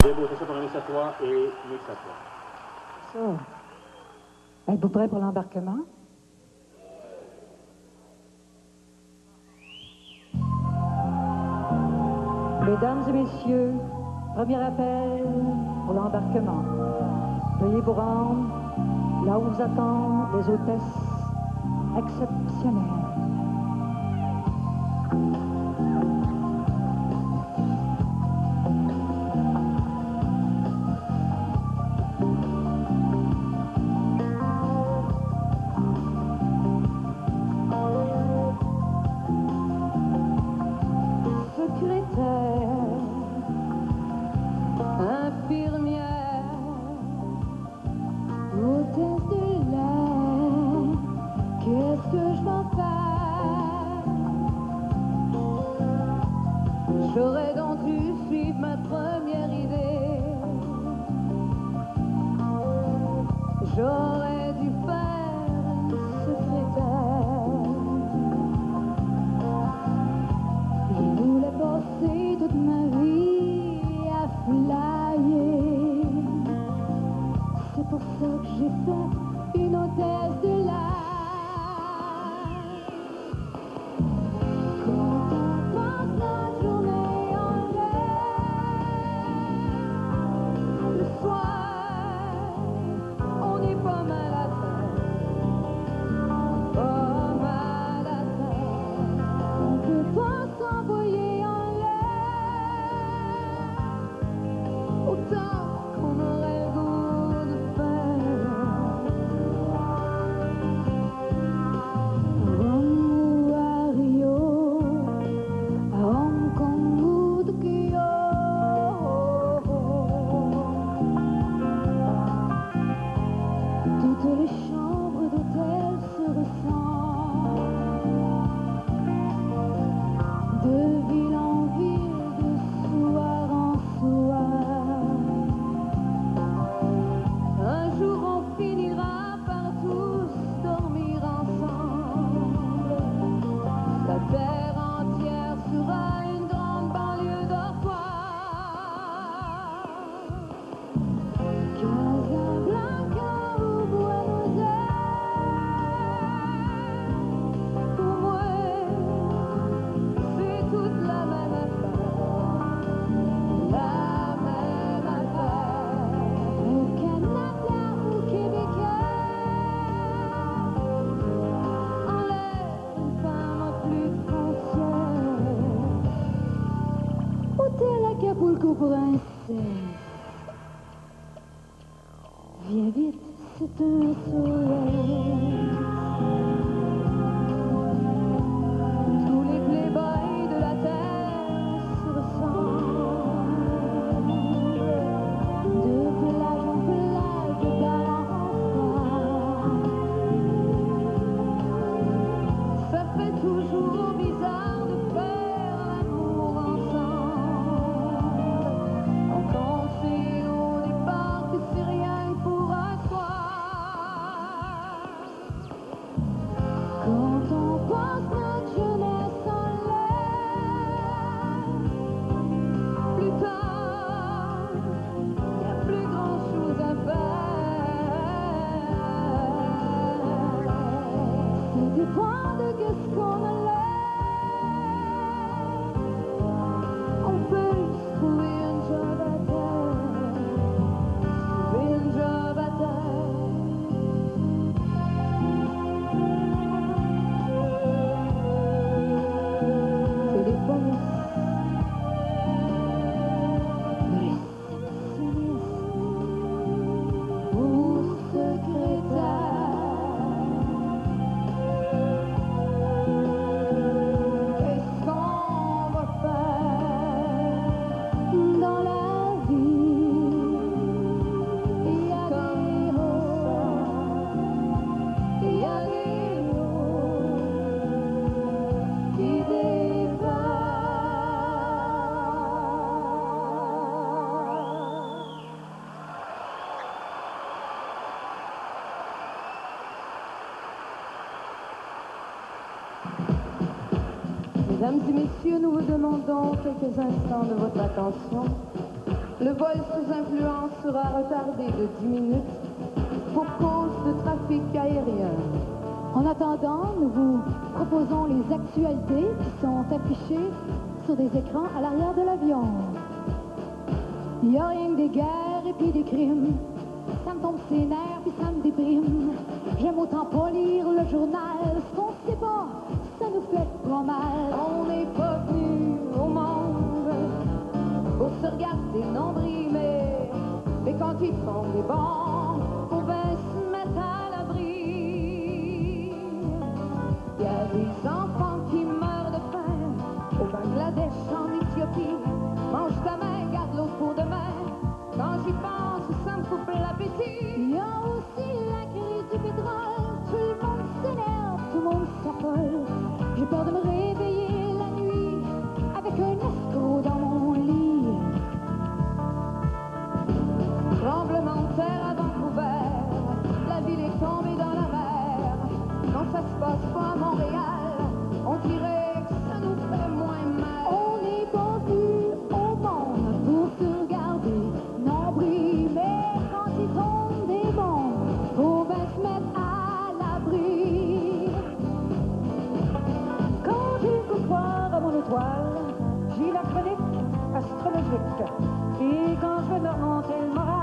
Débo, attention pour remettre à toi et mix à toi. So, êtes-vous prêts pour l'embarquement? Mesdames et messieurs, premier appel pour l'embarquement. Veuillez vous rendre là où vous attendent les hôtesses exceptionnelles. J'aurais donc dû suivre ma première idée. J'aurais dû faire une secrétaire. Je voulais passer toute ma vie à flyer. C'est pour ça que j'ai fait une hôtesse de l'air. Acapulco princesse, viens vite, c'est un soleil. Tous les playboys de la terre se ressemblent. De plage en plage, de bar en bar. Ça fait toujours bizarre de faire l'amour ensemble. Mesdames et messieurs, nous vous demandons quelques instants de votre attention. Le vol sous influence sera retardé de 10 minutes pour cause de trafic aérien. En attendant, nous vous proposons les actualités qui sont affichées sur des écrans à l'arrière de l'avion. Il n'y a rien que des guerres et puis des crimes. Ça me tombe ses nerfs puis ça me déprime. J'aime autant pas lire le journal. Ce qu'on sait pas, ça nous fait pas mal. On n'est pas venu au monde pour se regarder nombril, mais quand ils font des bombes, faut bien se mettre à l'abri. Il y a des enfants qui meurent de faim au Bangladesh, en Éthiopie. Mange ta main, garde l'autre pour demain. Quand j'y pense, ça me coupe l'appétit. Il y a aussi la crise du pétrole. Tout le monde s'énerve, tout le monde s'affole. J'ai peur de me réveiller la nuit avec un escroc dans mon lit. Tremblement de terre à Vancouver, la ville est tombée dans la mer. Quand ça se passe pas à Montréal, on dirait que ça nous fait moins mal. On n'est pas venu au monde pour se regarder nombril, mais quand il tombe des bombes, faut bien se mettre à l'abri. Quand j'ai le coup de poire à mon étoile, j'ai la chronique astrologique. Et quand je veux me remonter le moral,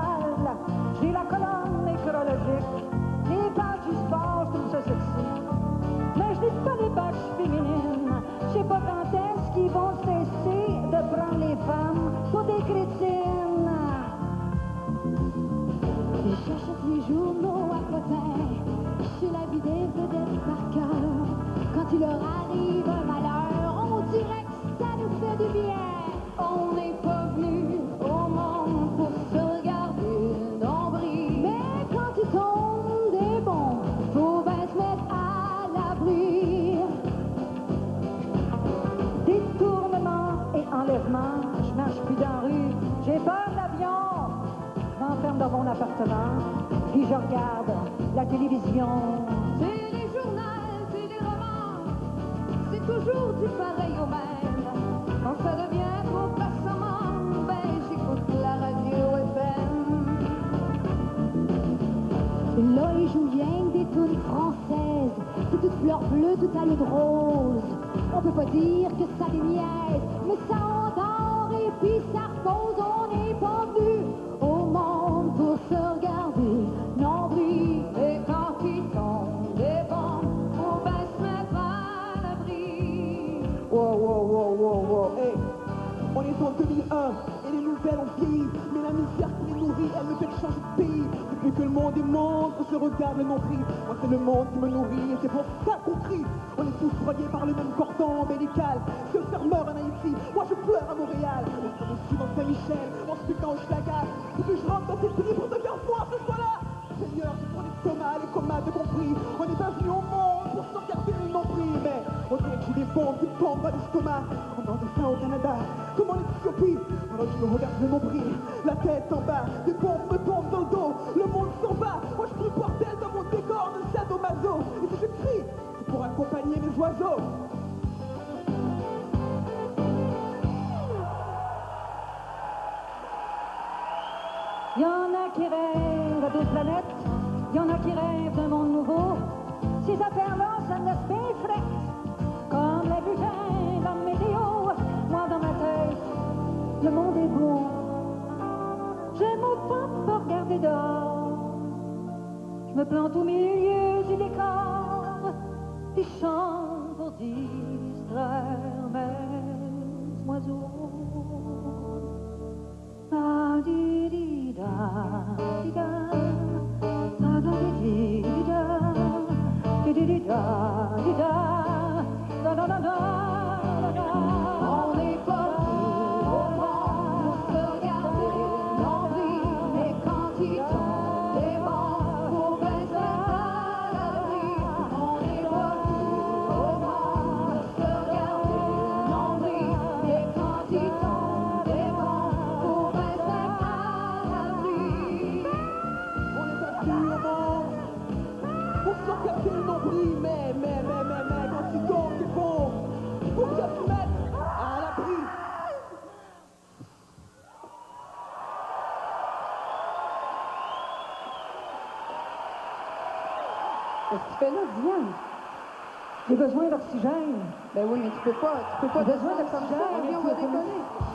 j'ai la colonne écologique. Les pages du sport, je trouve ça sexy. Mais je n'ai pas les pages féminines. Je sais pas quand est-ce qu'ils vont cesser de prendre les femmes pour des crétines. J'achète les journaux à potins, je sais la vie des vedettes par cœur. Quand il leur arrive un malheur, on dirait que ça nous fait du bien. On n'est pas venu au monde pour se regarder nombril, Mais quand il tombe des bombes, faut bien se mettre à l'abri. Détournement et enlèvement, je marche plus dans la rue. J'ai peur de l'avion. Je m'enferme dans mon appartement, puis je regarde la télévision. c'est les journaux, c'est les romans, c'est toujours du pareil au même. Quand ça devient trop passant, ben j'écoute la radio FM. Là, ils jouent rien que des tunes françaises. C'est toute fleur bleue, tout à l'eau de rose. On peut pas dire que ça déniaise, mais ça endort et puis ça repose. On n'est pas venu au monde pour se regarder nombril. Et quand ils tombent des bombes, faut bien se mettre à l'abri. Wow, wow, wow, wow, wow, hey. On est en 2001 et les nouvelles ont vieilli, mais la misère qui les nourrit, elle me fait changer de pays. Depuis que le monde est monde, on se regarde le nombril. Moi c'est le monde qui me nourrit et c'est pour ça qu'on crie. On est tous reliés par le même cordon ombilical. Ce fermeur en Haïti, moi je pleure à Montréal. On se aussi dans Saint-Michel, en se piquant au schlagas. Et puis je rentre dans cette vie pour devenir fort ce soir-là. Seigneur, c'est pour l'estomac, les comas de compris. On n'est pas venu au monde pour se regarder le nombril, mais on dirait que j'ai des bombes qui tombent dans l'estomac. On meurt de faim au Canada, comme en Éthiopie. Alors je me regarde le nombril, la tête en bas, des bombes me tombent dans le dos, le monde s'en va. Moi je suis le bordel dans mon décor de sadomaso. Et si je crie, c'est pour accompagner mes oiseaux. Il y en a qui rêvent d'autres planètes, il y en a qui rêvent d'un monde nouveau. Ces affaires-là, ça me laisse bien frette, comme la butin dans le météo. Moi, dans ma tête, le monde est beau. J'aime autant pas regarder dehors. Je me plante au milieu du décor, puis chante pour distraire mes oiseaux. Da di di da di da, da da di di da, di di da di da, da da da da da. On n'est pas venu au monde pour se regarder nombril, mais quand ils tombent des bombes, faut bien se mettre à l'abri. On n'est pas venu au monde pour se regarder nombril, mais quand ils Qu'est-ce que tu fais là, Diane? J'ai besoin d'oxygène. Ben oui, mais tu peux pas J'ai besoin descendre comme ça, d'oxygène. l'avion va décoller.